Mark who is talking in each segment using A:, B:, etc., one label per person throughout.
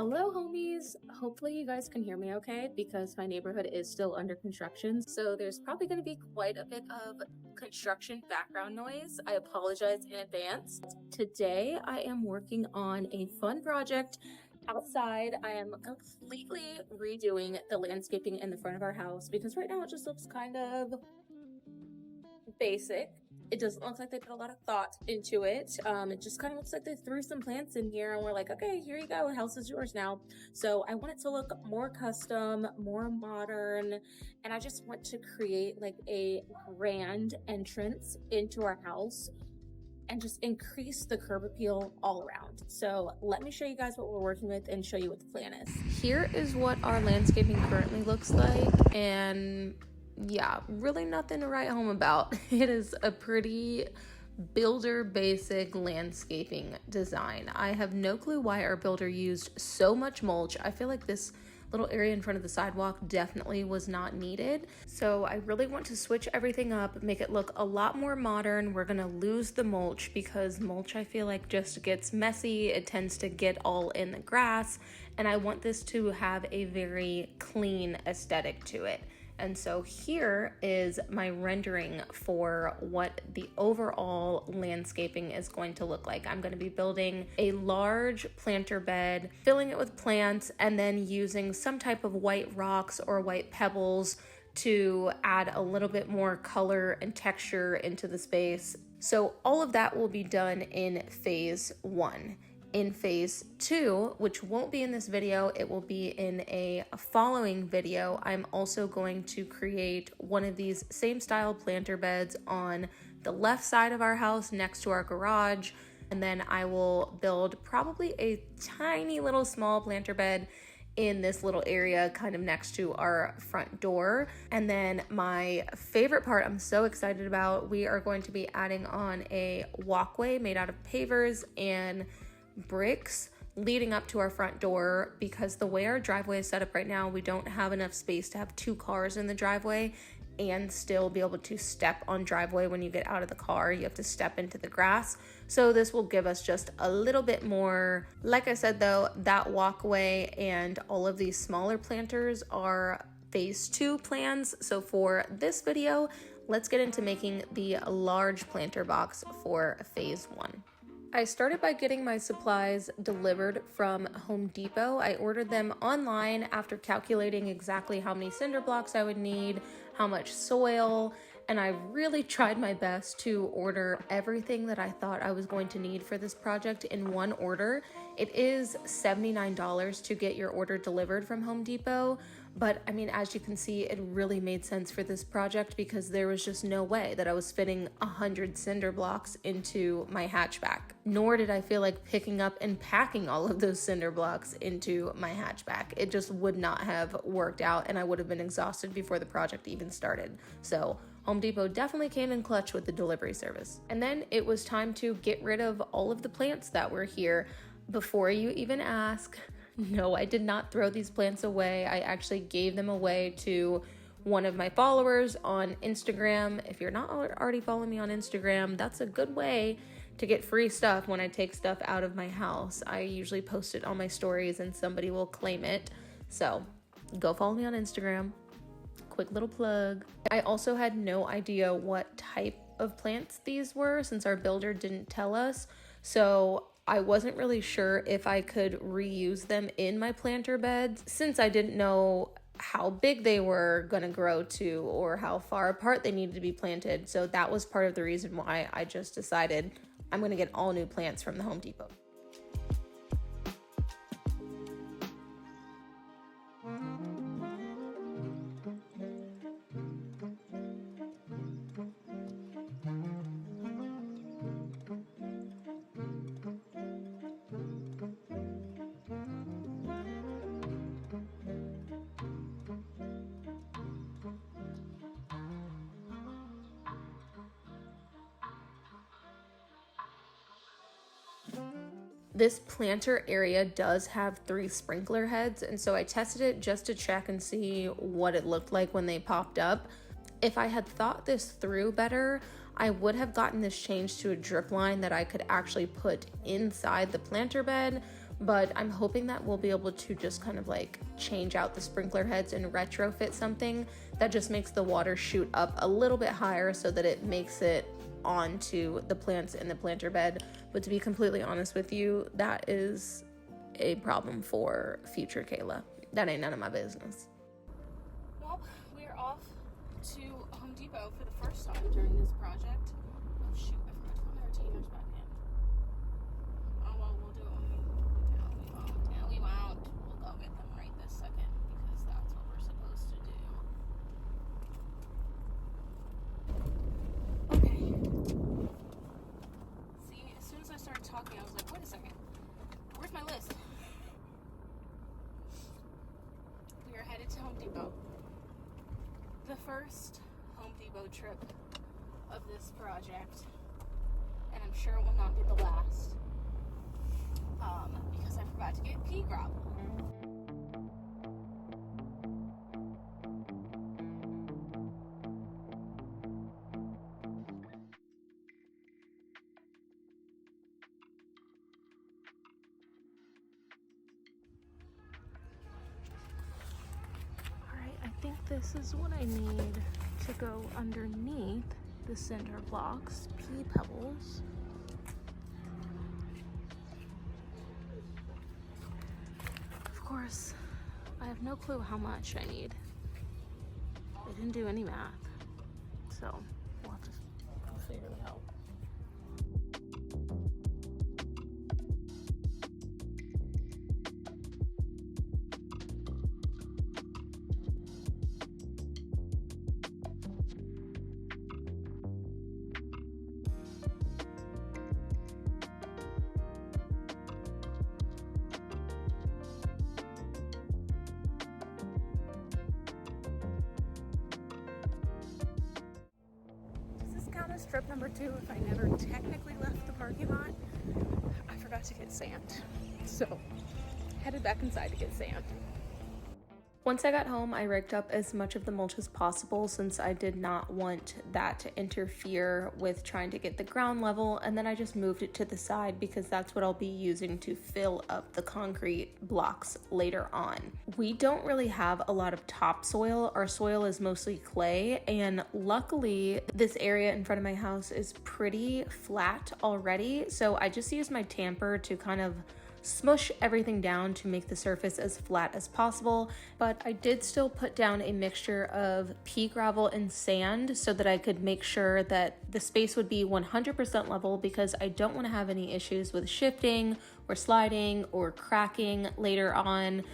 A: Hello homies! Hopefully you guys can hear me okay because my neighborhood is still under construction, so there's probably going to be quite a bit of construction background noise. I apologize in advance. Today I am working on a fun project outside. I am completely redoing the landscaping in the front of our house because right now it just looks kind of basic. It doesn't look like they put a lot of thought into it. It just kind of looks like they threw some plants in here and we're like, okay, here you go, house is yours now. So I want it to look more custom, more modern, and I just want to create like a grand entrance into our house and just increase the curb appeal all around. So let me show you guys what we're working with and show you what the plan is. Here is what our landscaping currently looks like, and yeah, really nothing to write home about. It is a pretty builder basic landscaping design. I have no clue why our builder used so much mulch. I feel like this little area in front of the sidewalk definitely was not needed. So I really want to switch everything up, make it look a lot more modern. We're gonna lose the mulch because mulch I feel like just gets messy. It tends to get all in the grass, and I want this to have a very clean aesthetic to it. And so here is my rendering for what the overall landscaping is going to look like. I'm going to be building a large planter bed, filling it with plants, and then using some type of white rocks or white pebbles to add a little bit more color and texture into the space. So all of that will be done in phase 1. In phase 2, which won't be in this video, it will be in a following video, I'm also going to create one of these same style planter beds on the left side of our house next to our garage. And then I will build probably a tiny little small planter bed in this little area kind of next to our front door. And then my favorite part I'm so excited about, we are going to be adding on a walkway made out of pavers and bricks leading up to our front door, because the way our driveway is set up right now, we don't have enough space to have 2 cars in the driveway and still be able to step on driveway. When you get out of the car, you have to step into the grass. So this will give us just a little bit more. Like I said though, that walkway and all of these smaller planters are phase 2 plans. So for this video, let's get into making the large planter box for phase 1. I started by getting my supplies delivered from Home Depot. I ordered them online after calculating exactly how many cinder blocks I would need, how much soil, and I really tried my best to order everything that I thought I was going to need for this project in one order. It is $79 to get your order delivered from Home Depot, but I mean, as you can see, it really made sense for this project because there was just no way that I was fitting 100 cinder blocks into my hatchback. Nor did I feel like picking up and packing all of those cinder blocks into my hatchback. It just would not have worked out, and I would have been exhausted before the project even started. So Home Depot definitely came in clutch with the delivery service. And then it was time to get rid of all of the plants that were here. Before you even ask, no, I did not throw these plants away. I actually gave them away to one of my followers on Instagram. If you're not already following me on Instagram, that's a good way to get free stuff when I take stuff out of my house. I usually post it on my stories and somebody will claim it. So go follow me on Instagram. Quick little plug. I also had no idea what type of plants these were since our builder didn't tell us. So I wasn't really sure if I could reuse them in my planter beds since I didn't know how big they were gonna grow to or how far apart they needed to be planted. So that was part of the reason why I just decided I'm gonna get all new plants from the Home Depot. This planter area does have 3 sprinkler heads, and so I tested it just to check and see what it looked like when they popped up. If I had thought this through better, I would have gotten this changed to a drip line that I could actually put inside the planter bed,
B: but I'm hoping that we'll be able to just kind of like change out the sprinkler heads and retrofit something that just makes the water shoot up a little bit higher so that it makes it onto the plants in the planter bed. But to be completely honest with you, that is a problem for future Kayla. That ain't none of my business.
A: Well, we are off to Home Depot for the first time during this project. Oh shoot, I forgot to put my retainers back in. Oh well, we'll do it when we won't. We'll go get them right this second because that's what we're supposed to do. Okay. See, as soon as I started talking, I was like, wait a second. Where's my list? We are headed to Home Depot. The first Home Depot trip of this project, and I'm sure it will not be the last, because I forgot to get pea gravel. Alright, I think this is what I need to go underneath the cinder blocks, pea pebbles. Of course, I have no clue how much I need. I didn't do any math, so we'll have to figure it out. Trip number 2, if I never technically left the parking lot, I forgot to get sand. So, headed back inside to get sand.
B: Once I got home, I rigged up as much of the mulch as possible since I did not want that to interfere with trying to get the ground level, and then I just moved it to the side because that's what I'll be using to fill up the concrete blocks later on. We don't really have a lot of topsoil. Our soil is mostly clay, and luckily this area in front of my house is pretty flat already, so I just used my tamper to kind of smush everything down to make the surface as flat as possible, but I did still put down a mixture of pea gravel and sand so that I could make sure that the space would be 100% level because I don't want to have any issues with shifting or sliding or cracking later on.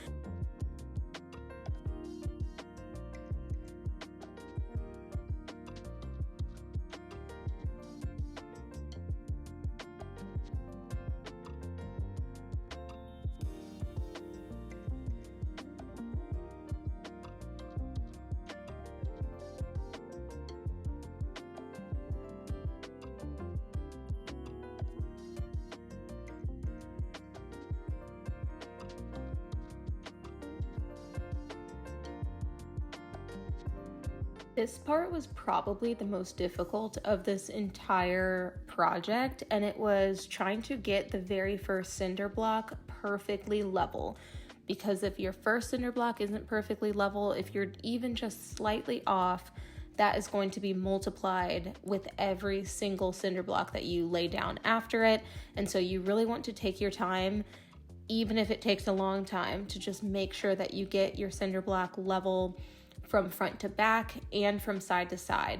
B: This part was probably the most difficult of this entire project, and it was trying to get the very first cinder block perfectly level. Because if your first cinder block isn't perfectly level, if you're even just slightly off, that is going to be multiplied with every single cinder block that you lay down after it. And so you really want to take your time, even if it takes a long time, to just make sure that you get your cinder block level from front to back and from side to side.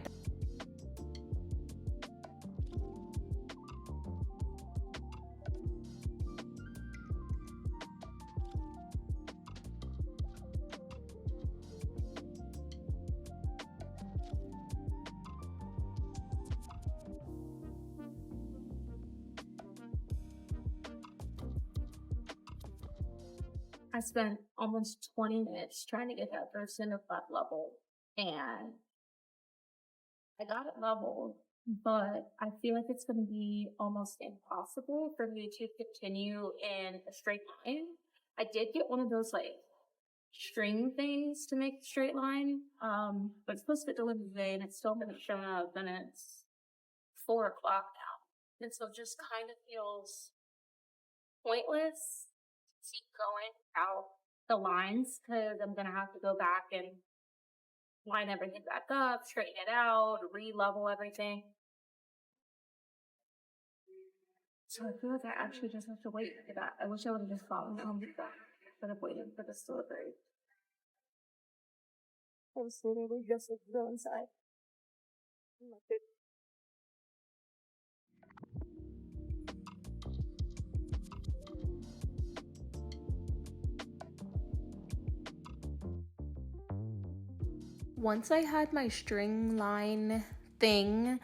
A: I spent almost 20 minutes trying to get that first cinder block level, and I got it leveled, but I feel like it's going to be almost impossible for me to continue in a straight line. I did get one of those like string things to make a straight line, but it's supposed to get delivered today and it's still haven't shown up, and it's 4 o'clock now. And so it just kind of feels pointless keep going out the lines because I'm gonna have to go back and line everything back up, straighten it out, re-level everything. So I feel like I actually just have to wait for that. I wish I would have just gotten home with that instead of waiting for this delivery. I was literally just like go inside.
B: Once I had my string line thing,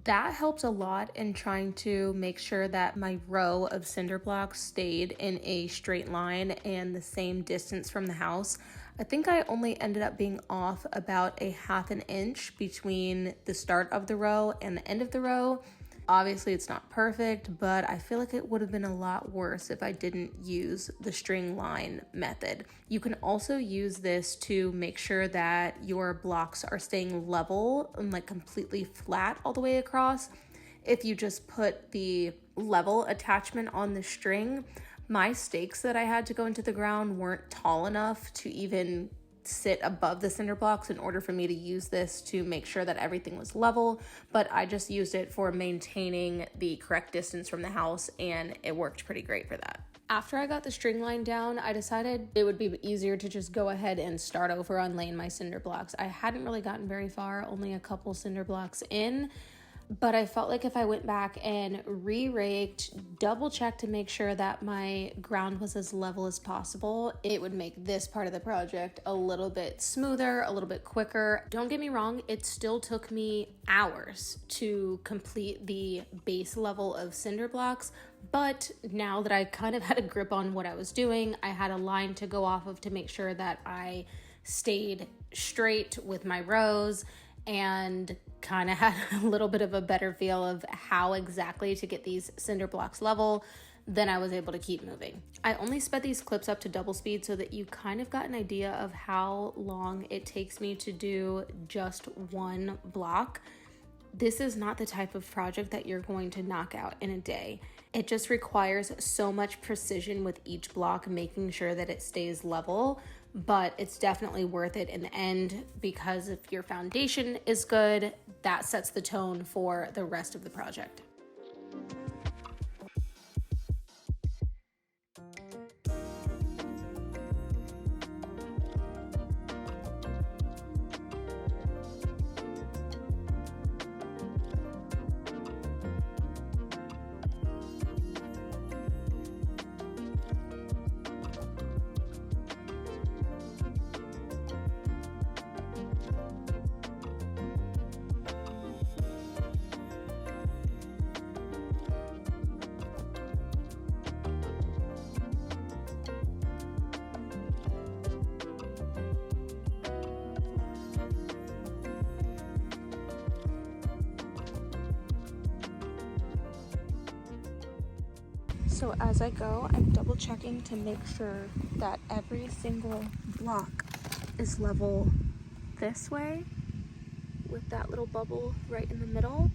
B: that helped a lot in trying to make sure that my row of cinder blocks stayed in a straight line and the same distance from the house. I think I only ended up being off about a half an inch between the start of the row and the end of the row. Obviously, it's not perfect, but I feel like it would have been a lot worse if I didn't use the string line method. You can also use this to make sure that your blocks are staying level and like completely flat all the way across. If you just put the level attachment on the string, my stakes that I had to go into the ground weren't tall enough to even sit above the cinder blocks in order for me to use this to make sure that everything was level, but I just used it for maintaining the correct distance from the house, and it worked pretty great for that. After I got the string line down, I decided it would be easier to just go ahead and start over on laying my cinder blocks. I hadn't really gotten very far, only a couple cinder blocks in, but I felt like if I went back and re-raked, double checked to make sure that my ground was as level as possible, it would make this part of the project a little bit smoother, a little bit quicker. Don't get me wrong, it still took me hours to complete the base level of cinder blocks, but now that I kind of had a grip on what I was doing, I had a line to go off of to make sure that I stayed straight with my rows and kind of had a little bit of a better feel of how exactly to get these cinder blocks level. Then I was able to keep moving. I only sped these clips up to double speed so that you kind of got an idea of how long it takes me to do just one block. This is not the type of project that you're going to knock out in a day. It just requires so much precision with each block, making sure that it stays level, but it's definitely worth it in the end because if your foundation is good, that sets the tone for the rest of the project. So as I go, I'm double checking to make sure that every single block is level this way with that little bubble right in the middle.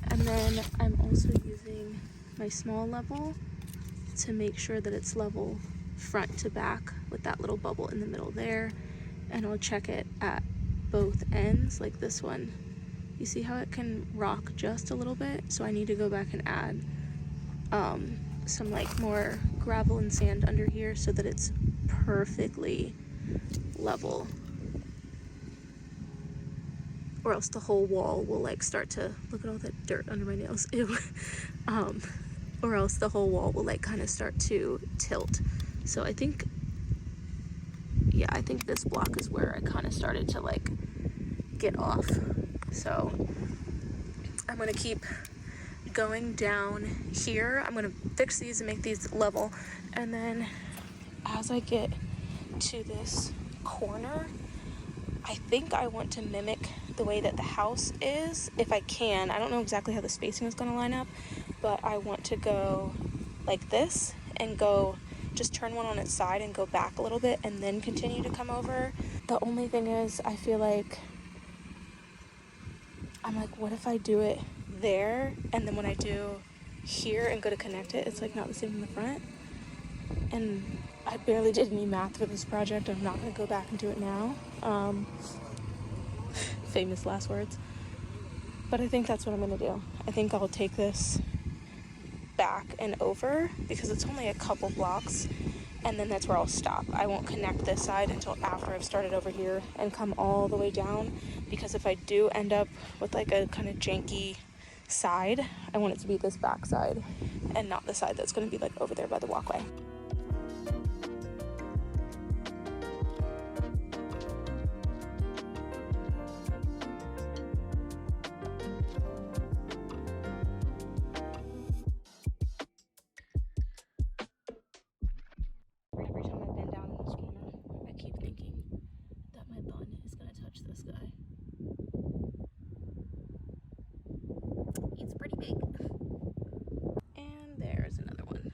B: And then I'm also using my small level to make sure that it's level front to back with that little bubble in the middle there. And I'll check it at both ends, like this one. You see how it can rock just a little bit? So I need to go back and add some like more gravel and sand under here so that it's perfectly level, or else the whole wall will like start to look at all that dirt under my nails. Ew. Or else the whole wall will like kind of start to tilt. So I think this block is where I kind of started to like get off. So I'm gonna keep going down here. I'm gonna fix these and make these level, and then as I get to this corner, I think I want to mimic the way that the house is if I can. I don't know exactly how the spacing is going to line up, but I want to go like this and go just turn one on its side and go back a little bit and then continue to come over. The only thing is I feel like I'm like, what if I do it there and then when I do here and go to connect it, it's like not the same in the front? And I barely did any math for this project. I'm not going to go back and do it now. Famous last words. But I think that's what I'm going to do. I think I'll take this back and over because it's only a couple blocks, and then that's where I'll stop. I won't connect this side until after I've started over here and come all the way down, because if I do end up with like a kind of janky side, I want it to be this back side and not the side that's going to be like over there by the walkway. Every time I bend down in this corner, I keep thinking that my bun is going to touch this guy. It's pretty big. And there's another one.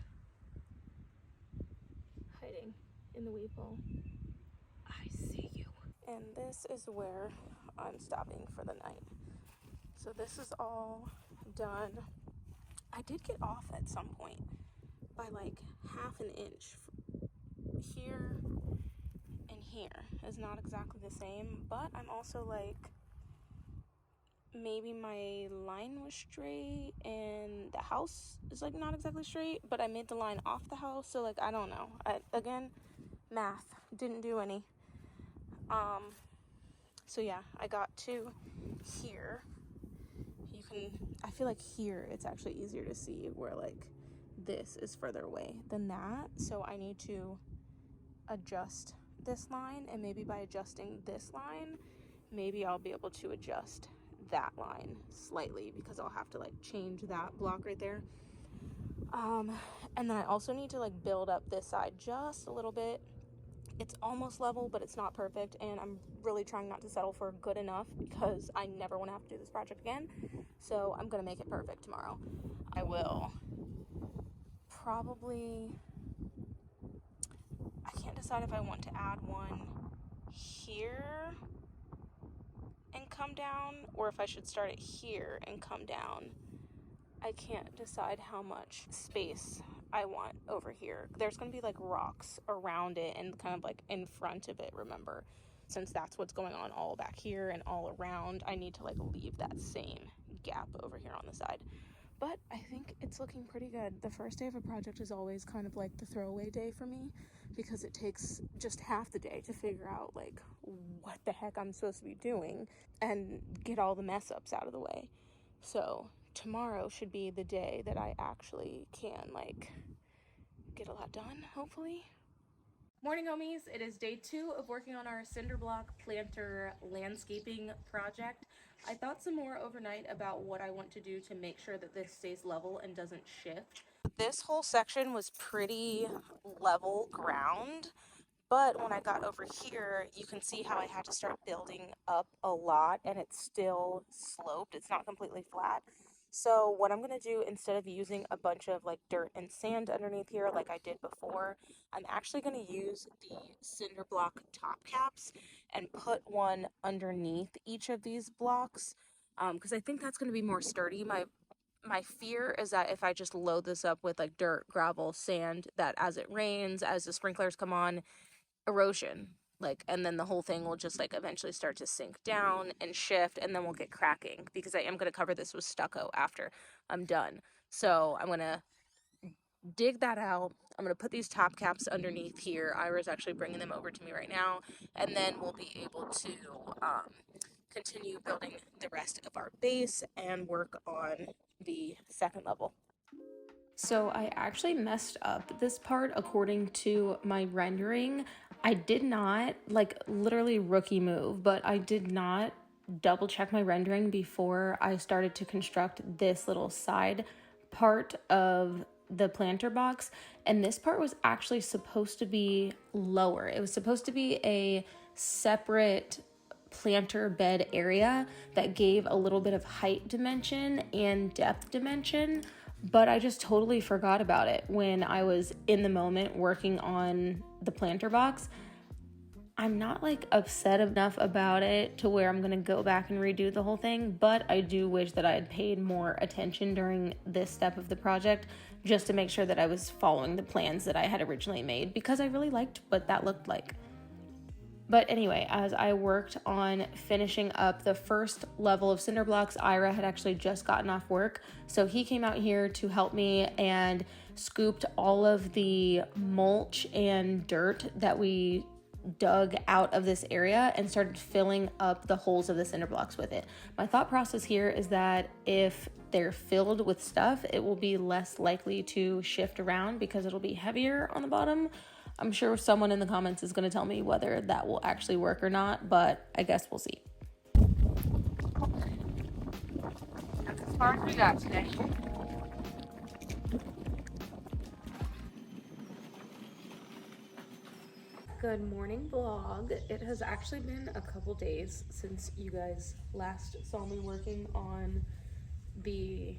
B: Hiding in the weed bowl. I see you. And this is where I'm stopping for the night. So this is all done. I did get off at some point by like half an inch. Here and here is not exactly the same, but I'm also like, maybe my line was straight and the house is like not exactly straight, but I made the line off the house, so like I don't know. Again, math didn't do any. So yeah, I got to here. I feel like here it's actually easier to see where like this is further away than that, so I need to adjust this line, and maybe by adjusting this line, maybe I'll be able to adjust that line slightly, because I'll have to like change that block right there. And then I also need to like build up this side just a little bit. It's almost level, but it's not perfect, and I'm really trying not to settle for good enough because I never want to have to do this project again. So I'm gonna make it perfect tomorrow. I will probably, I can't decide if I want to add one here and come down, or if I should start it here and come down. I can't decide how much space I want over here. There's going to be like rocks around it and kind of like in front of it, remember, since that's what's going on all back here and all around. I need to like leave that same gap over here on the side. But I think it's looking pretty good. The first day of a project is always kind of like the throwaway day for me, because it takes just half the day to figure out like what the heck I'm supposed to be doing and get all the mess ups out of the way. So tomorrow should be the day that I actually can like get a lot done, hopefully. Morning, homies. It is day 2 of working on our cinder block planter landscaping project. I thought some more overnight about what I want to do to make sure that this stays level and doesn't shift. This whole section was pretty level ground, but when I got over here, you can see how I had to start building up a lot, and it's still sloped. It's not completely flat. So what I'm going to do, instead of using a bunch of like dirt and sand underneath here like I did before, I'm actually going to use the cinder block top caps and put one underneath each of these blocks, because I think that's going to be more sturdy. My fear is that if I just load this up with like dirt, gravel, sand, that as it rains, as the sprinklers come on, erosion, like, and then the whole thing will just like eventually start to sink down and shift, and then we'll get cracking, because I am going to cover this with stucco after I'm done. So I'm going to dig that out. I'm going to put these top caps underneath here. Ira's actually bringing them over to me right now, and then we'll be able to continue building the rest of our base and work on the second level. So I actually messed up this part according to my rendering. I did not, like, literally rookie move, but I did not double check my rendering before I started to construct this little side part of the planter box. And this part was actually supposed to be lower. It was supposed to be a separate planter bed area that gave a little bit of height dimension and depth dimension, but I just totally forgot about it when I was in the moment working on the planter box. I'm not like upset enough about it to where I'm gonna go back and redo the whole thing, but I do wish that I had paid more attention during this step of the project just to make sure that I was following the plans that I had originally made, because I really liked what that looked like. But anyway, as I worked on finishing up the first level of cinder blocks, Ira had actually just gotten off work. So he came out here to help me and scooped all of the mulch and dirt that we dug out of this area and started filling up the holes of the cinder blocks with it. My thought process here is that if they're filled with stuff, it will be less likely to shift around because it'll be heavier on the bottom. I'm sure someone in the comments is going to tell me whether that will actually work or not, but I guess we'll see. That's as far as we got today. Good morning, vlog. It has actually been a couple days since you guys last saw me working on the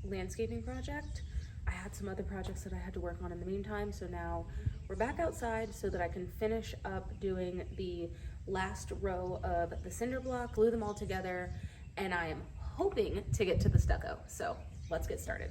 B: landscaping project. I had some other projects that I had to work on in the meantime, so now we're back outside so that I can finish up doing the last row of the cinder block, glue them all together, and I am hoping to get to the stucco. So let's get started.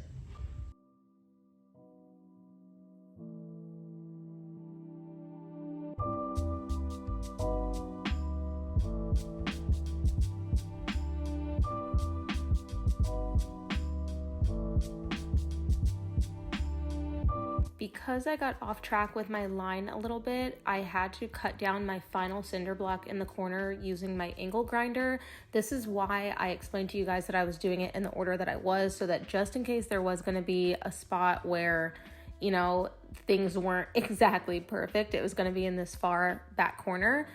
B: Because I got off track with my line a little bit, I had to cut down my final cinder block in the corner using my angle grinder. This is why I explained to you guys that I was doing it in the order that I was, so that just in case there was going to be a spot where, you know, things weren't exactly perfect, it was going to be in this far back corner.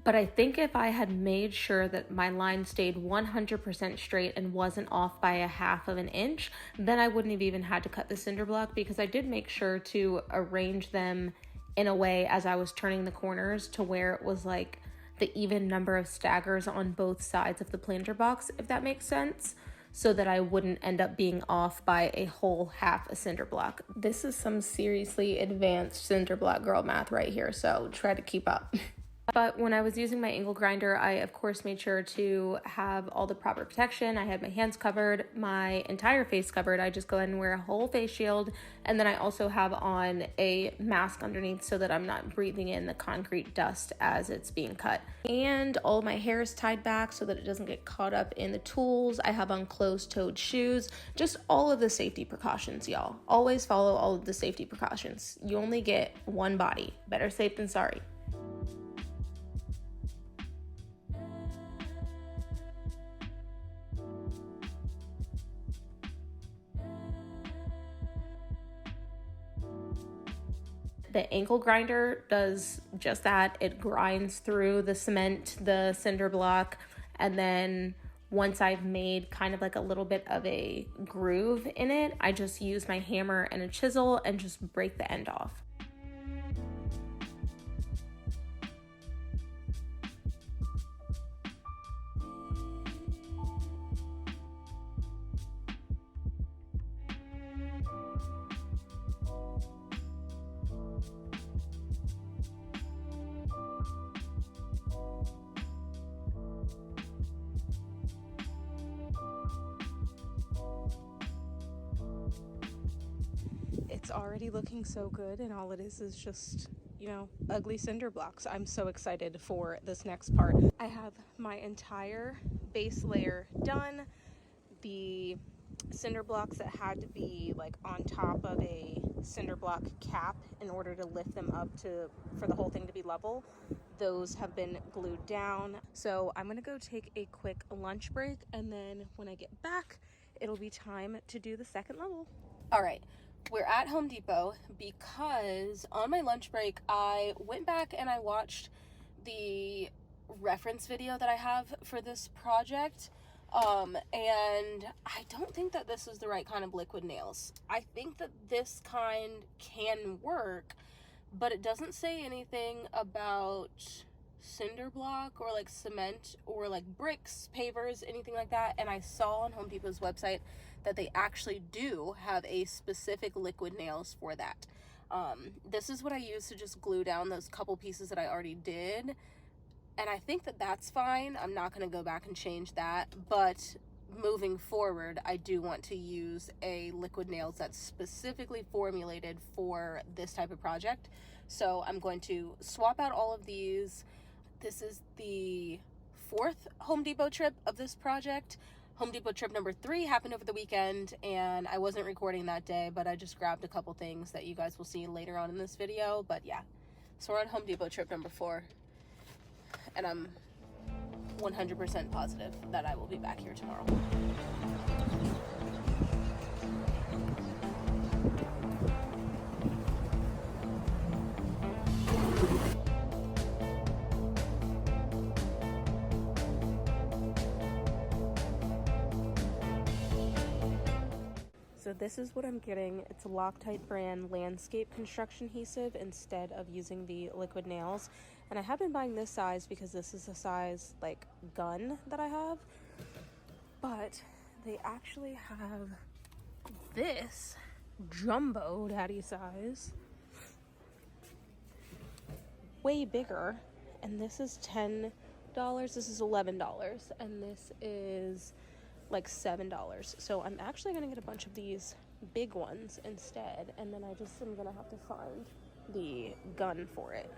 B: But I think if I had made sure that my line stayed 100% straight and wasn't off by a half of an inch, then I wouldn't have even had to cut the cinder block, because I did make sure to arrange them in a way as I was turning the corners to where it was like the even number of staggers on both sides of the planter box, if that makes sense, so that I wouldn't end up being off by a whole half a cinder block. This is some seriously advanced cinder block girl math right here, so try to keep up. But when I was using my angle grinder, I of course made sure to have all the proper protection. I had my hands covered, my entire face covered. I just go ahead and wear a whole face shield. And then I also have on a mask underneath so that I'm not breathing in the concrete dust as it's being cut. And all my hair is tied back so that it doesn't get caught up in the tools. I have on closed-toed shoes. Just all of the safety precautions, y'all. Always follow all of the safety precautions. You only get one body. Better safe than sorry. The ankle grinder does just that. It grinds through the cement, the cinder block, and then once I've made kind of like a little bit of a groove in it, I just use my hammer and a chisel and just break the end off. It's already looking so good, and all it is just, you know, ugly cinder blocks. I'm so excited for this next part. I have my entire base layer done. The cinder blocks that had to be like on top of a cinder block cap in order to lift them up for the whole thing to be level, those have been glued down. So I'm gonna go take a quick lunch break, and then when I get back, it'll be time to do the second level. All right. We're at Home Depot because on my lunch break, I went back and I watched the reference video that I have for this project. And I don't think that this is the right kind of liquid nails. I think that this kind can work, but it doesn't say anything about cinder block or like cement or like bricks, pavers, anything like that. And I saw on Home Depot's website that they actually do have a specific liquid nails for that. This is what I use to just glue down those couple pieces that I already did. And I think that that's fine. I'm not going to go back and change that. But moving forward, I do want to use a liquid nails that's specifically formulated for this type of project. So I'm going to swap out all of these. This is the 4th Home Depot trip of this project. Home Depot trip number 3 happened over the weekend, and I wasn't recording that day, but I just grabbed a couple things that you guys will see later on in this video. But yeah, so we're on Home Depot trip number 4, and I'm 100% positive that I will be back here tomorrow. So this is what I'm getting. It's a Loctite brand landscape construction adhesive instead of using the liquid nails. And I have been buying this size because this is the size like gun that I have. But they actually have this jumbo daddy size, way bigger. And this is $10. This is $11. And this is like $7. So I'm actually gonna get a bunch of these big ones instead, and then I just am gonna have to find the gun for it.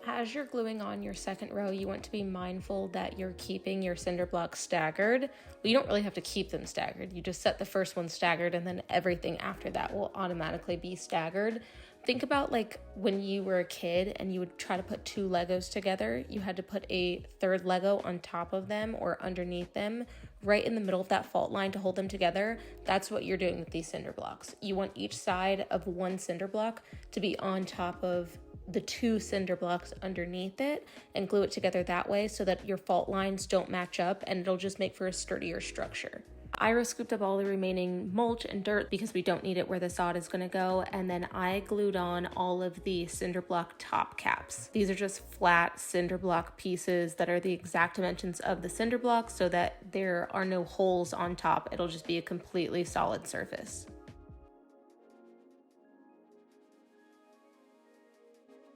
B: As you're gluing on your second row, you want to be mindful that you're keeping your cinder blocks staggered. Well, you don't really have to keep them staggered. You just set the first one staggered, and then everything after that will automatically be staggered. Think about like when you were a kid and you would try to put 2 Legos together. You had to put a third Lego on top of them or underneath them, right in the middle of that fault line to hold them together. That's what you're doing with these cinder blocks. You want each side of one cinder block to be on top of the 2 cinder blocks underneath it and glue it together that way so that your fault lines don't match up, and it'll just make for a sturdier structure. Ira scooped up all the remaining mulch and dirt because we don't need it where the sod is going to go, and then I glued on all of the cinder block top caps. These are just flat cinder block pieces that are the exact dimensions of the cinder block so that there are no holes on top. It'll just be a completely solid surface.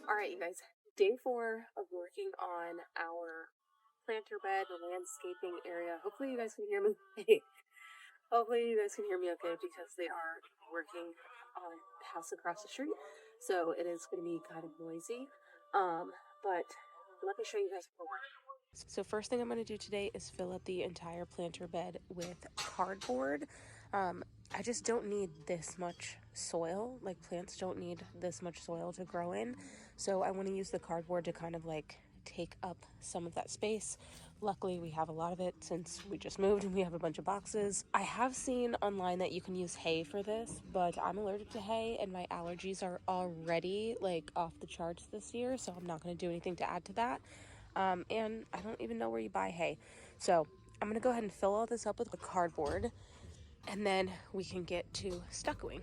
B: All right, you guys, day 4 of working on our planter bed landscaping area. Hopefully you guys can hear me. Hopefully you guys can hear me okay, because they are working on the house across the street. So it is going to be kind of noisy. But let me show you guys what we're doing. So first thing I'm going to do today is fill up the entire planter bed with cardboard. I just don't need this much soil. Like, plants don't need this much soil to grow in. So I want to use the cardboard to kind of like take up some of that space. Luckily, we have a lot of it since we just moved and we have a bunch of boxes. I have seen online that you can use hay for this, but I'm allergic to hay and my allergies are already like off the charts this year, so I'm not going to do anything to add to that. And I don't even know where you buy hay. So I'm going to go ahead and fill all this up with the cardboard, and then we can get to stuccoing.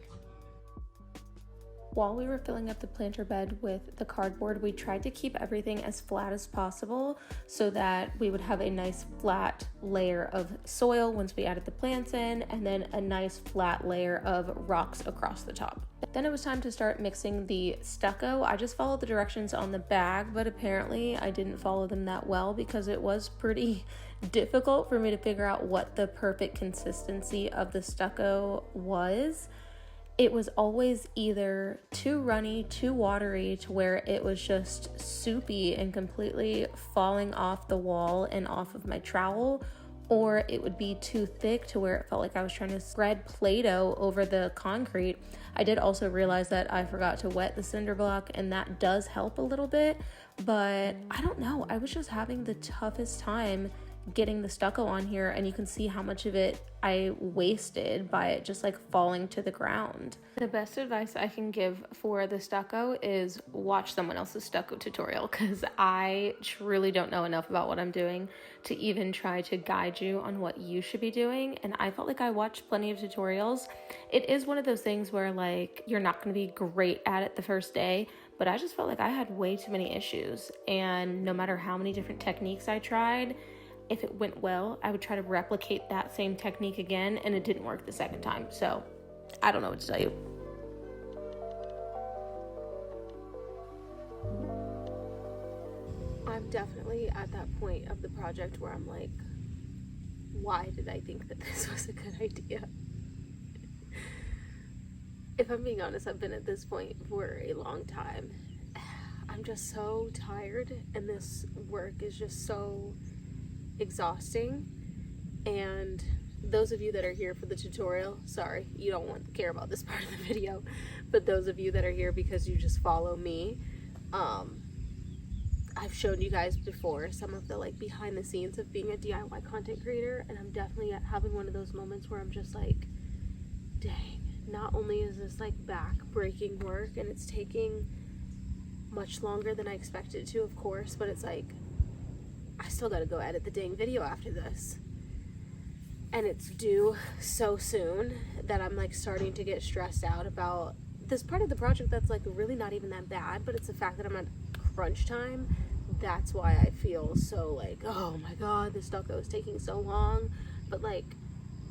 B: While we were filling up the planter bed with the cardboard, we tried to keep everything as flat as possible so that we would have a nice flat layer of soil once we added the plants in, and then a nice flat layer of rocks across the top. Then it was time to start mixing the stucco. I just followed the directions on the bag, but apparently I didn't follow them that well because it was pretty difficult for me to figure out what the perfect consistency of the stucco was. it was always either too runny, too watery to where it was just soupy and completely falling off the wall and off of my trowel, or it would be too thick to where it felt like I was trying to spread Play-Doh over the concrete. I did also realize that I forgot to wet the cinder block, and that does help a little bit, but I don't know. I was just having the toughest time getting the stucco on here, and you can see how much of it I wasted by it just like falling to the ground. The best advice I can give for the stucco is watch someone else's stucco tutorial, because I truly don't know enough about what I'm doing to even try to guide you on what you should be doing. And I felt like I watched plenty of tutorials. It is one of those things where like you're not going to be great at it the first day, but I just felt like I had way too many issues, and no matter how many different techniques I tried, if it went well, I would try to replicate that same technique again, and it didn't work the second time. So I don't know what to tell you. I'm definitely at that point of the project where I'm like, why did I think that this was a good idea? If I'm being honest, I've been at this point for a long time. I'm just so tired, and this work is just so exhausting. And those of you that are here for the tutorial, sorry, you don't want to care about this part of the video, but those of you that are here because you just follow me, I've shown you guys before some of the like behind the scenes of being a DIY content creator, and I'm definitely having one of those moments where I'm just like, dang, not only is this like back-breaking work and it's taking much longer than I expected to, of course, but it's like I still gotta go edit the dang video after this, and it's due so soon that I'm like starting to get stressed out about this part of the project that's like really not even that bad, but it's the fact that I'm at crunch time. That's why I feel so like, oh my god, this stucco is taking so long. But like,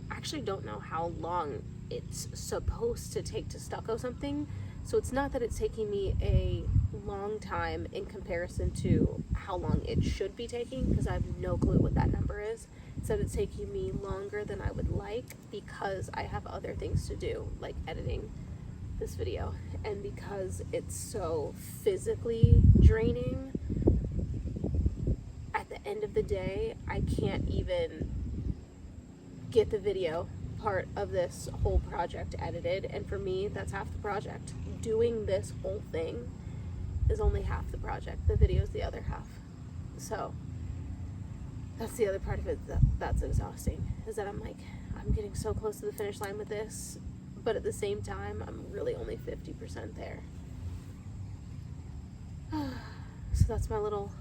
B: I actually don't know how long it's supposed to take to stucco something, so it's not that it's taking me a long time in comparison to how long it should be taking, because I have no clue what that number is. It's that it's taking me longer than I would like because I have other things to do, like editing this video, and because it's so physically draining. At the end of the day, I can't even get the video part of this whole project edited, and for me, that's half the project. Doing this whole thing is only half the project. The video is the other half. So that's the other part of it that's exhausting, is that I'm like, I'm getting so close to the finish line with this, but at the same time, I'm really only 50% there. So that's my little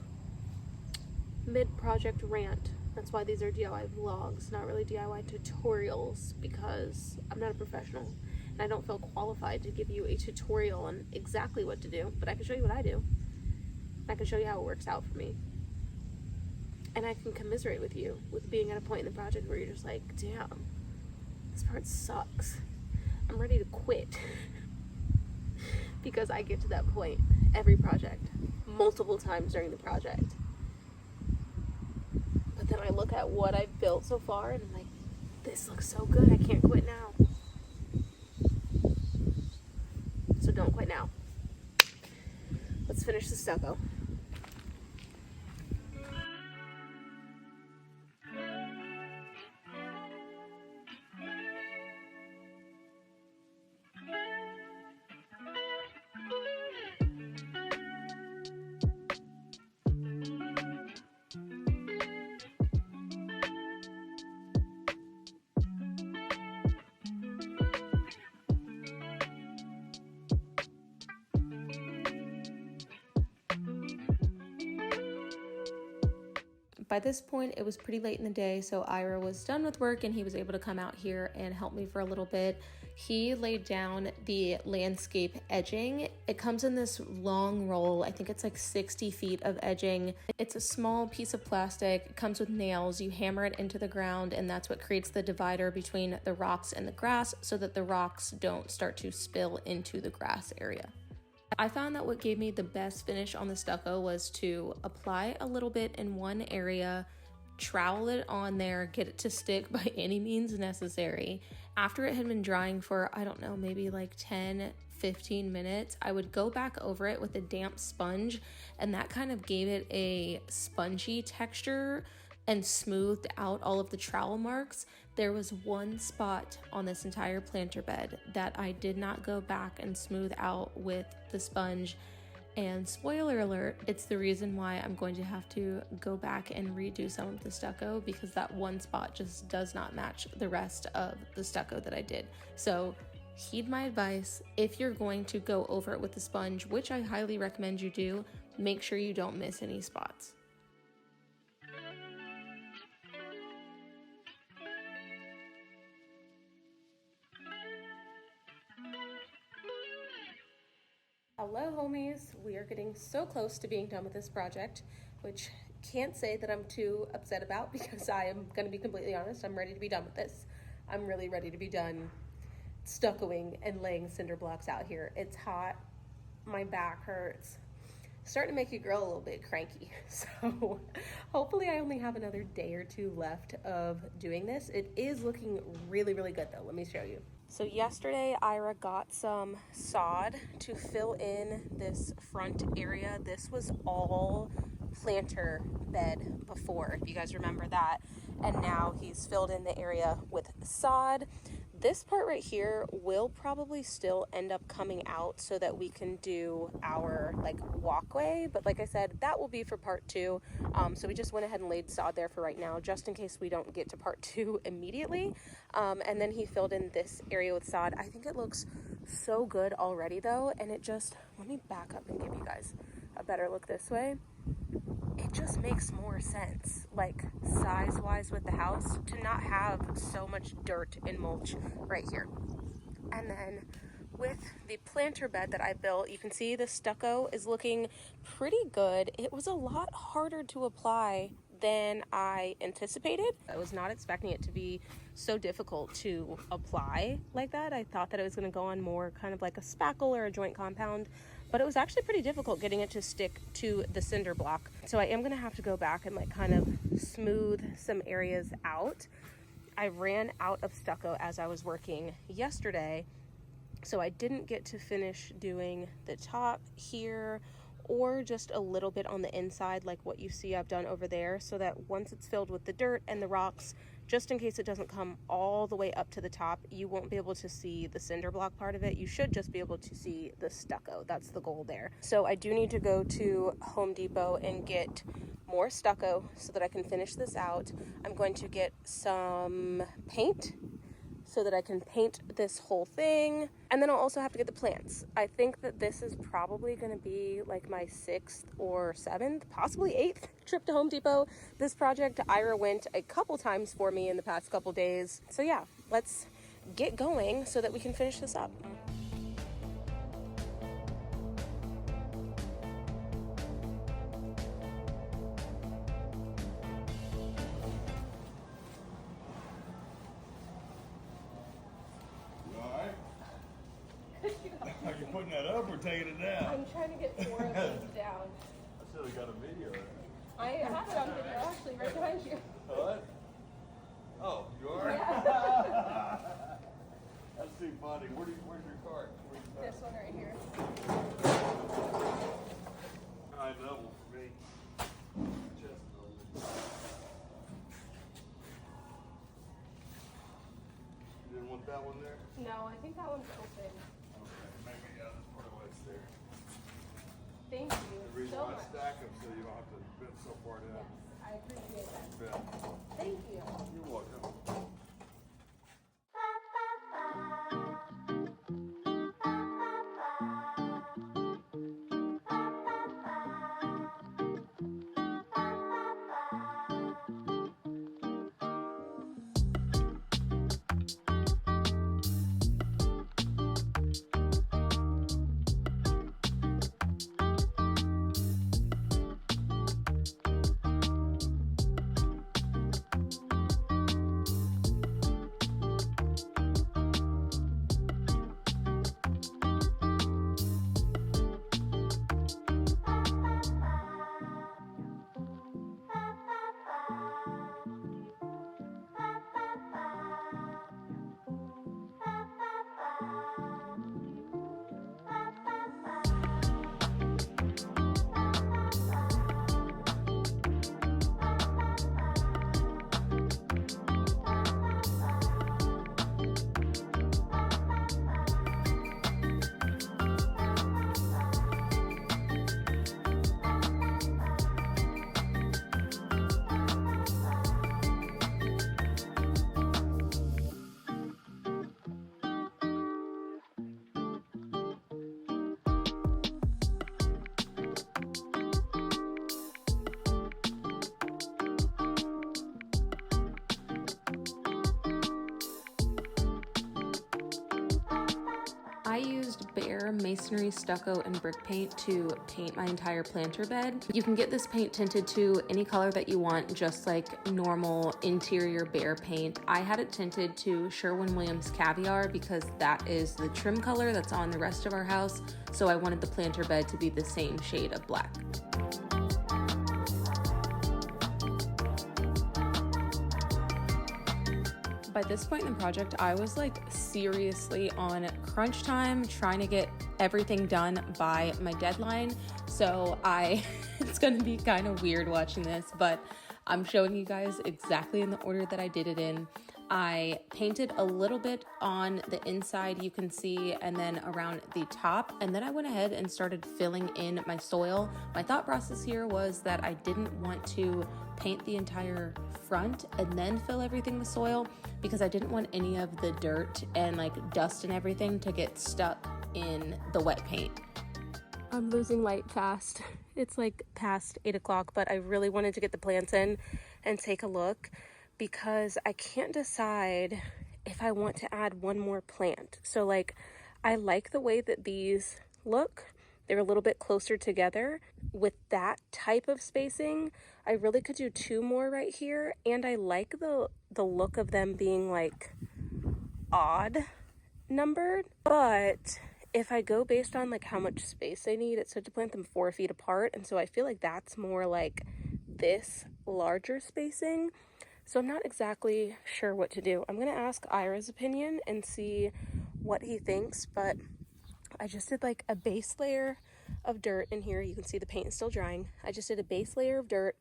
B: mid-project rant. That's why these are DIY vlogs, not really DIY tutorials, because I'm not a professional and I don't feel qualified to give you a tutorial on exactly what to do, but I can show you what I do. I can show you how it works out for me. And I can commiserate with you with being at a point in the project where you're just like, damn, this part sucks. I'm ready to quit. Because I get to that point every project, multiple times during the project. But then I look at what I've built so far and I'm like, this looks so good, I can't quit now. So don't quit now. Let's finish the stucco. By this point, it was pretty late in the day, so Ira was done with work and he was able to come out here and help me for a little bit. He laid down the landscape edging. It comes in this long roll. I think it's like 60 feet of edging. It's a small piece of plastic. It comes with nails. You hammer it into the ground, and that's what creates the divider between the rocks and the grass so that the rocks don't start to spill into the grass area. I found that what gave me the best finish on the stucco was to apply a little bit in one area, trowel it on there, get it to stick by any means necessary, After it had been drying for, I don't know, maybe like 10-15 minutes, I would go back over it with a damp sponge, and that kind of gave it a spongy texture and smoothed out all of the trowel marks. There was one spot on this entire planter bed that I did not go back and smooth out with the sponge. And spoiler alert, it's the reason why I'm going to have to go back and redo some of the stucco, because that one spot just does not match the rest of the stucco that I did. So heed my advice. If you're going to go over it with the sponge, which I highly recommend you do, make sure you don't miss any spots. Hello homies, we are getting so close to being done with this project, which can't say that I'm too upset about, because I am going to be completely honest, I'm ready to be done with this. I'm really ready to be done stuccoing and laying cinder blocks out here. It's hot, my back hurts, starting to make your girl a little bit cranky. So hopefully I only have another day or two left of doing this. It is looking really, really good though. Let me show you. So yesterday, Ira got some sod to fill in this front area. This was all planter bed before, if you guys remember that. And now he's filled in the area with sod. This part right here will probably still end up coming out so that we can do our walkway. But like I said, that will be for part 2. So we just went ahead and laid sod there for right now, just in case we don't get to part 2 immediately. And then he filled in this area with sod. I think it looks so good already though. And it just, let me back up and give you guys a better look this way. It just makes more sense, like size-wise with the house, to not have so much dirt and mulch right here. And then with the planter bed that I built, you can see the stucco is looking pretty good. It was a lot harder to apply than I anticipated. I was not expecting it to be so difficult to apply like that. I thought that it was going to go on more kind of like a spackle or a joint compound, but it was actually pretty difficult getting it to stick to the cinder block. So I am going to have to go back and kind of smooth some areas out. I ran out of stucco as I was working yesterday, so I didn't get to finish doing the top here or just a little bit on the inside like what you see I've done over there, so that once it's filled with the dirt and the rocks, just in case it doesn't come all the way up to the top, you won't be able to see the cinder block part of it. You should just be able to see the stucco. That's the goal there. So I do need to go to Home Depot and get more stucco so that I can finish this out. I'm going to get some paint so that I can paint this whole thing. And then I'll also have to get the plants. I think that this is probably gonna be like my 6th or 7th, possibly 8th trip to Home Depot. This project, Ira went a couple times for me in the past couple days. So yeah, let's get going so that we can finish this up.
C: Are you putting that up or taking it down?
B: I'm trying to get 4 of these down.
C: I should have got a video of it.
B: I have it on video actually right behind you.
C: What? Oh, you are?
B: Yeah.
C: That's too funny. Where's your cart?
B: This one right here.
C: I know for me. You didn't want that one there?
B: No, I think that one's open.
C: Okay, maybe yeah, that's part of why it's there.
B: Thank you
C: The reason
B: so
C: why I
B: much.
C: stack them so you don't have to bend so far down.
B: Yes, I appreciate that.
C: Yeah.
B: Thank you.
C: You're welcome.
B: bare masonry, stucco, and brick paint to paint my entire planter bed. You can get this paint tinted to any color that you want, just like normal interior bare paint. I had it tinted to Sherwin-Williams Caviar because that is the trim color that's on the rest of our house, so I wanted the planter bed to be the same shade of black. By this point in the project, I was like seriously on crunch time, trying to get everything done by my deadline. So it's gonna be kind of weird watching this, but I'm showing you guys exactly in the order that I did it in. I painted a little bit on the inside, you can see, and then around the top, and then I went ahead and started filling in my soil. My thought process here was that I didn't want to paint the entire front and then fill everything with soil because I didn't want any of the dirt and like dust and everything to get stuck in the wet paint. I'm losing light fast. It's like past 8 o'clock, but I really wanted to get the plants in and take a look because I can't decide if I want to add one more plant. So like, I like the way that these look. They're a little bit closer together. With that type of spacing, I really could do 2 more right here. And I like the look of them being like odd numbered. But if I go based on like how much space I need, it said to plant them 4 feet apart. And so I feel like that's more like this larger spacing. So I'm not exactly sure what to do. I'm going to ask Ira's opinion and see what he thinks, but I just did like a base layer of dirt in here. You can see the paint is still drying. I just did a base layer of dirt.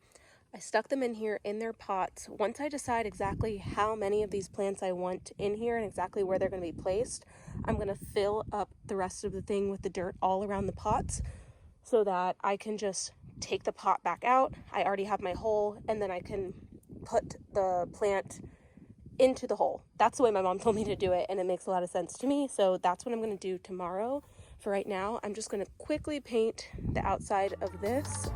B: I stuck them in here in their pots. Once I decide exactly how many of these plants I want in here and exactly where they're going to be placed, I'm going to fill up the rest of the thing with the dirt all around the pots so that I can just take the pot back out. I already have my hole, and then I can put the plant into the hole. That's the way my mom told me to do it, and it makes a lot of sense to me. So that's what I'm going to do tomorrow. For right now, I'm just going to quickly paint the outside of this.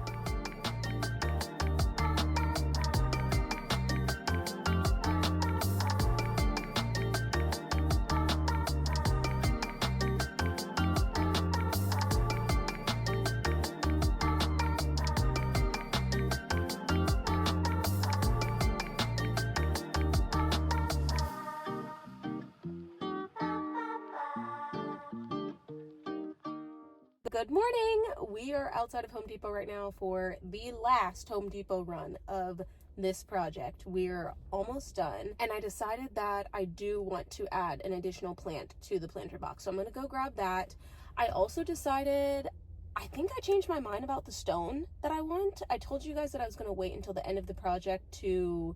B: Good morning! We are outside of Home Depot right now for the last Home Depot run of this project. We're almost done, and I decided that I do want to add an additional plant to the planter box. So I'm going to go grab that. I also decided, I think I changed my mind about the stone that I want. I told you guys that I was going to wait until the end of the project to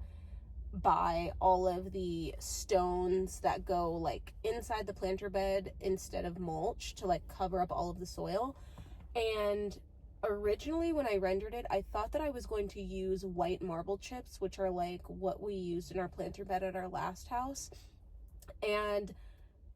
B: buy all of the stones that go like inside the planter bed instead of mulch to like cover up all of the soil. And originally when I rendered it, I thought that I was going to use white marble chips, which are like what we used in our planter bed at our last house. And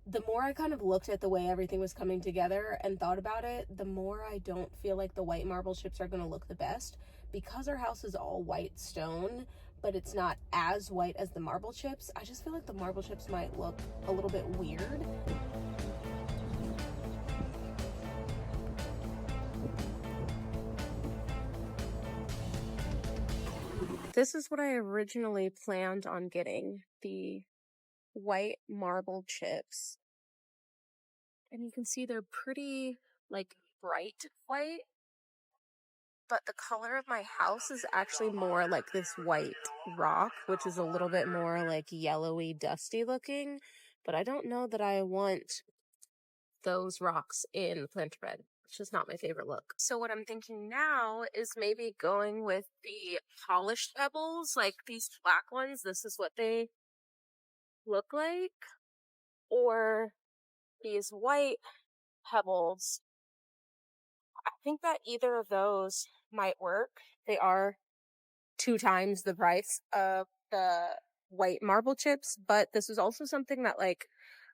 B: the more I kind of looked at the way everything was coming together and thought about it, the more I don't feel like the white marble chips are going to look the best. Because our house is all white stone, but it's not as white as the marble chips, I just feel like the marble chips might look a little bit weird. This is what I originally planned on getting, the white marble chips. And you can see they're pretty like bright white. But the color of my house is actually more like this white rock, which is a little bit more like yellowy, dusty looking. But I don't know that I want those rocks in the planter bed. It's just not my favorite look. So what I'm thinking now is maybe going with the polished pebbles, like these black ones. This is what they look like. Or these white pebbles. I think that either of those might work. They are 2 times the price of the white marble chips, but this is also something that like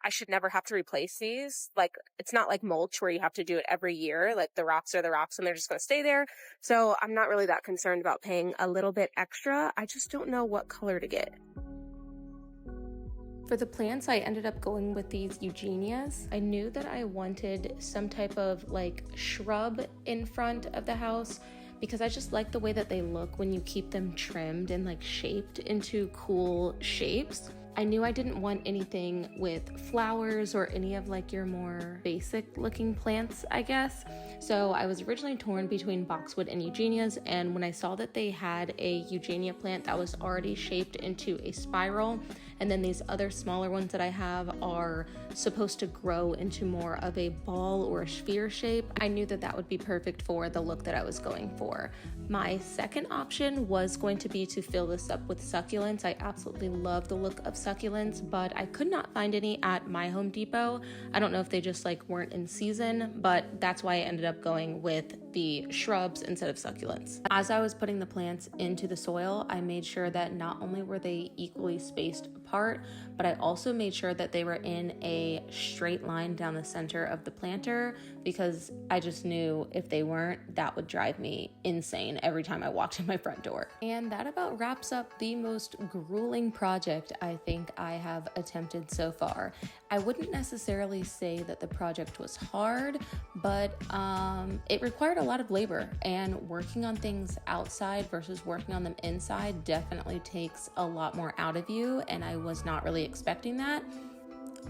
B: I should never have to replace these. Like, it's not like mulch where you have to do it every year. Like, the rocks are the rocks and they're just going to stay there. So I'm not really that concerned about paying a little bit extra. I just don't know what color to get. For the plants, I ended up going with these eugenias. I knew that I wanted some type of like shrub in front of the house because I just like the way that they look when you keep them trimmed and like shaped into cool shapes. I knew I didn't want anything with flowers or any of like your more basic looking plants, I guess. So I was originally torn between boxwood and eugenias, and when I saw that they had a eugenia plant that was already shaped into a spiral, and then these other smaller ones that I have are supposed to grow into more of a ball or a sphere shape, I knew that that would be perfect for the look that I was going for. My second option was going to be to fill this up with succulents. I absolutely love the look of succulents, but I could not find any at my Home Depot. I don't know if they just like weren't in season, but that's why I ended up going with the shrubs instead of succulents. As I was putting the plants into the soil, I made sure that not only were they equally spaced apart, but I also made sure that they were in a straight line down the center of the planter, because I just knew if they weren't, that would drive me insane every time I walked in my front door. And that about wraps up the most grueling project I think I have attempted so far. I wouldn't necessarily say that the project was hard, but it required a lot of labor, and working on things outside versus working on them inside definitely takes a lot more out of you, and I was not really expecting that.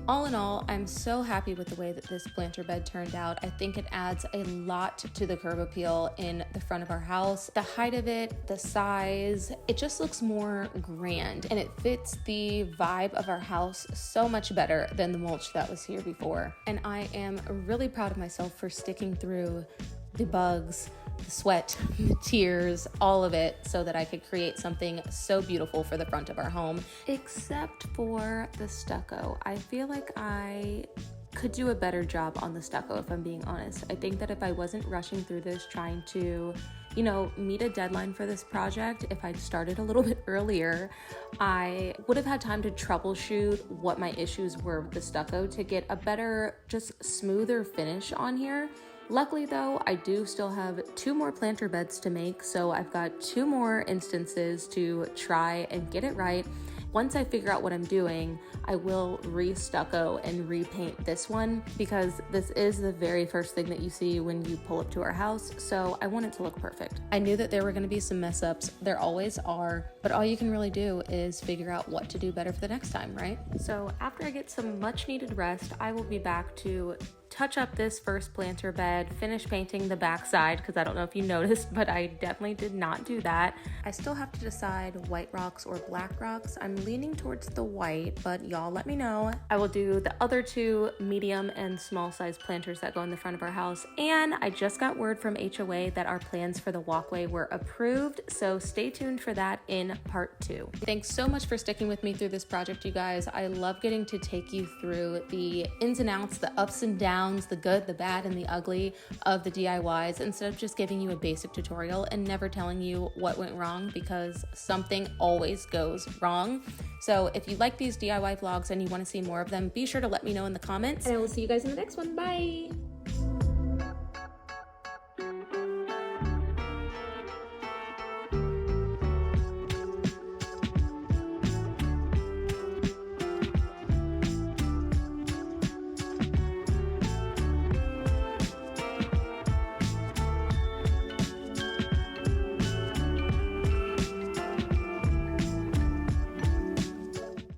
B: All in all, I'm so happy with the way that this planter bed turned out. I think it adds a lot to the curb appeal in the front of our house. The height of it, the size, it just looks more grand, and it fits the vibe of our house so much better than the mulch that was here before. And I am really proud of myself for sticking through the bugs, the sweat, the tears, all of it, so that I could create something so beautiful for the front of our home. Except for the stucco. I feel like I could do a better job on the stucco, if I'm being honest. I think that if I wasn't rushing through this trying to, meet a deadline for this project, if I'd started a little bit earlier, I would have had time to troubleshoot what my issues were with the stucco to get a better, just smoother finish on here. Luckily though, I do still have 2 more planter beds to make, so I've got 2 more instances to try and get it right. Once I figure out what I'm doing, I will re-stucco and repaint this one, because this is the very first thing that you see when you pull up to our house, so I want it to look perfect. I knew that there were going to be some mess ups, there always are, but all you can really do is figure out what to do better for the next time, right? So after I get some much needed rest, I will be back to touch up this first planter bed, finish painting the back side, because I don't know if you noticed, but I definitely did not do that. I still have to decide white rocks or black rocks. I'm leaning towards the white, but y'all let me know. I will do the other 2 medium and small size planters that go in the front of our house, and I just got word from HOA that our plans for the walkway were approved, so stay tuned for that in part 2. Thanks so much for sticking with me through this project, you guys. I love getting to take you through the ins and outs, the ups and downs, the good, the bad, and the ugly of the DIYs, instead of just giving you a basic tutorial and never telling you what went wrong, because something always goes wrong. So if you like these DIY vlogs and you want to see more of them, be sure to let me know in the comments. And I will see you guys in the next one. Bye!